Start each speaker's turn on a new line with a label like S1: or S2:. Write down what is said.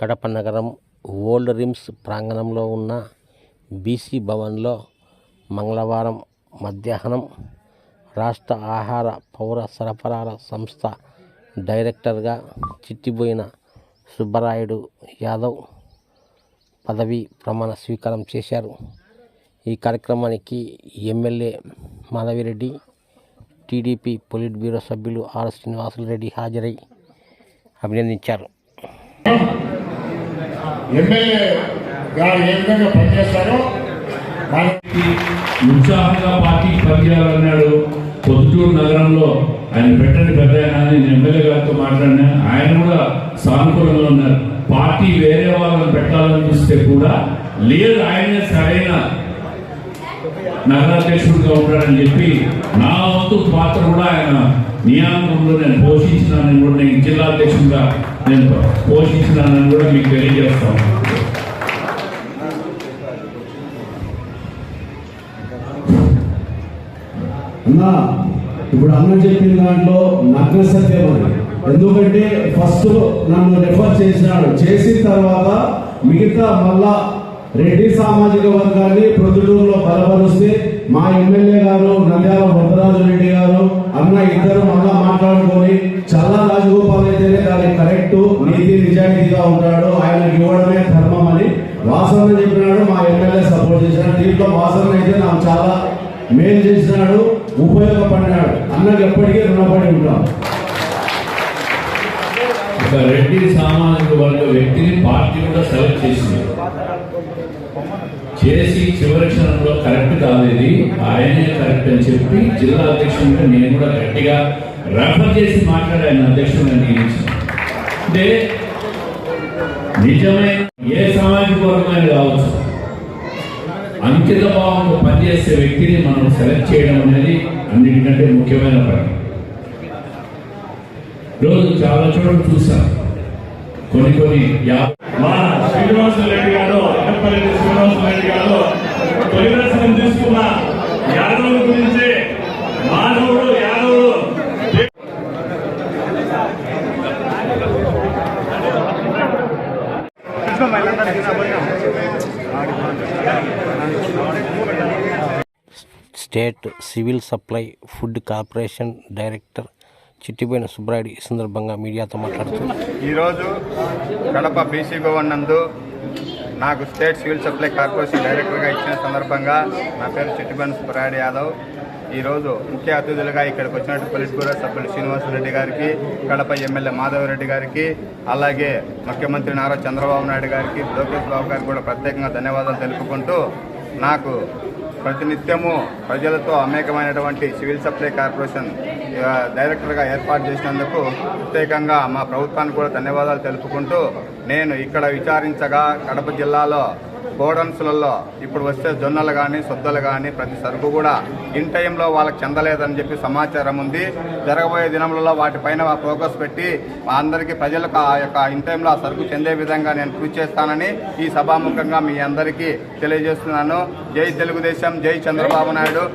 S1: కడప నగరం old RIMS ప్రాంగణంలో ఉన్న బీసీ భవన్లో మంగళవారం మధ్యాహ్నం రాష్ట్ర ఆహార పౌర సరఫరాల సంస్థ డైరెక్టర్గా చిట్టిబోయిన సుబ్బరాయుడు యాదవ్ పదవీ ప్రమాణ స్వీకారం చేశారు. ఈ కార్యక్రమానికి MLA Madhavi Reddy, TDP polit bureau సభ్యులు ఆర్ శ్రీనివాసులరెడ్డి హాజరై అభినందించారు.
S2: ఉత్సాహంగా పార్టీకి పనిచేయాలన్నాడు. పొద్దుటూరు నగరంలో ఆయన పెట్టండి పెద్ద నేను ఎమ్మెల్యే గారితో మాట్లాడినా ఆయన కూడా సానుకూలంగా ఉన్నారు. పార్టీ వేరే వాళ్ళని పెట్టాలని చూస్తే కూడా లేదు, ఆయనే సరైన నగరాధ్యక్షుడిగా ఉంటాడని చెప్పి నా వంతు పాత్ర కూడా ఆయన నియామకంలో నేను పోషించినానని కూడా, నేను జిల్లా అధ్యక్షుడిగా నేను పోషించినానని కూడా మీకు తెలియజేస్తాను.
S3: అన్నా ఇప్పుడు అన్న చెప్పిన దాంట్లో నగ్న సత్యం అని, ఎందుకంటే ఫస్ట్ నన్ను రెఫర్ చేసినాడు. చేసిన తర్వాత మిగతా మళ్ళా రెడ్డి సామాజిక వర్గాన్ని ప్రొద్దుటూరులో బలపరుస్తే మా ఎమ్మెల్యే గారు నంద్యాల వరదరాజు రెడ్డి గారు అన్న ఇద్దరు మళ్ళా మాట్లాడుకొని చల్లా రాజగోపాల్ అయితేనే దానికి కరెక్ట్, నీతి నిజాయితీగా ఉంటాడు, ఆయనకి ఇవ్వడమే ధర్మం అని వాసన చెప్పినాడు. మా ఎమ్మెల్యే సపోర్ట్ చేసినాడు. దీంట్లో వాసన అయితే నాకు చాలా మేలు చేసినాడు, ఉపయోగపడినాడు. అన్నకి ఎప్పటికీ రుణపడి ఉంటాం.
S2: ఒక రెడ్డి సామాజిక వర్గ వ్యక్తిని పార్టీ కూడా సెలెక్ట్ చేసి చివరి క్షణంలో కరెక్ట్ కాలేదు, ఆయనే కరెక్ట్ అని చెప్పి జిల్లా అధ్యక్షుడిగా నేను కూడా గట్టిగా రెఫర్ చేసి మాట్లాడి ఆయన అధ్యక్షుడిగా నియమించాను. అంటే నిజమైన ఏ సామాజిక వర్గమైన కావచ్చు, అంకిత భావంతో పనిచేసే వ్యక్తిని మనం సెలెక్ట్ చేయడం అనేది అన్నిటికంటే ముఖ్యమైన పని. రోజు చాలా చోట్ల చూసాం, కొన్ని
S4: మా శ్రీనివాసరెడ్డి గారు, ఎడపల్లి శ్రీనివాసరెడ్డి గారు తొలి దర్శనం తీసుకున్న యాదవుల గురించి మానవుడు యాదవుడు
S1: state civil supply food corporation director Chittiboina Subbarayudu ఈ సందర్భంగా మీడియాతో మాట్లాడుతూ,
S5: ఈరోజు కడప బీసీ భవన్ నందు నాకు స్టేట్ సివిల్ సప్లై కార్పొరేషన్ డైరెక్టర్గా ఇచ్చిన సందర్భంగా నా పేరు చిట్టిబోయిన సుబ్బరాయుడు యాదవ్. ఈరోజు ముఖ్య అతిథులుగా ఇక్కడికి వచ్చినట్టు పొలిట్ బ్యూరో సభ్యులు శ్రీనివాసరెడ్డి గారికి, కడప ఎమ్మెల్యే మాధవరెడ్డి గారికి, అలాగే ముఖ్యమంత్రి నారా చంద్రబాబు నాయుడు గారికి, లోకేష్ బాబు గారికి కూడా ప్రత్యేకంగా ధన్యవాదాలు తెలుపుకుంటూ, నాకు ప్రతినిత్యము ప్రజలతో అనేకమైనటువంటి సివిల్ సప్లై కార్పొరేషన్ డైరెక్టర్గా ఏర్పాటు చేసినందుకు ప్రత్యేకంగా మా ప్రభుత్వానికి కూడా ధన్యవాదాలు తెలుపుకుంటూ, నేను ఇక్కడ విచారించగా కడప జిల్లాలో గోడౌన్స్లలో ఇప్పుడు వస్తే జొన్నలు కానీ సొద్దలు కానీ ప్రతి సరుకు కూడా ఇన్ టైంలో వాళ్ళకి చెందలేదని చెప్పి సమాచారం ఉంది. జరగబోయే దినములలో వాటిపైన ఫోకస్ పెట్టి అందరికీ ప్రజలకు ఆ యొక్క ఇన్ టైంలో ఆ సరుకు చెందే విధంగా నేను కృషి చేస్తానని ఈ సభాముఖంగా మీ అందరికీ తెలియజేస్తున్నాను. జై తెలుగుదేశం, జై చంద్రబాబు నాయుడు.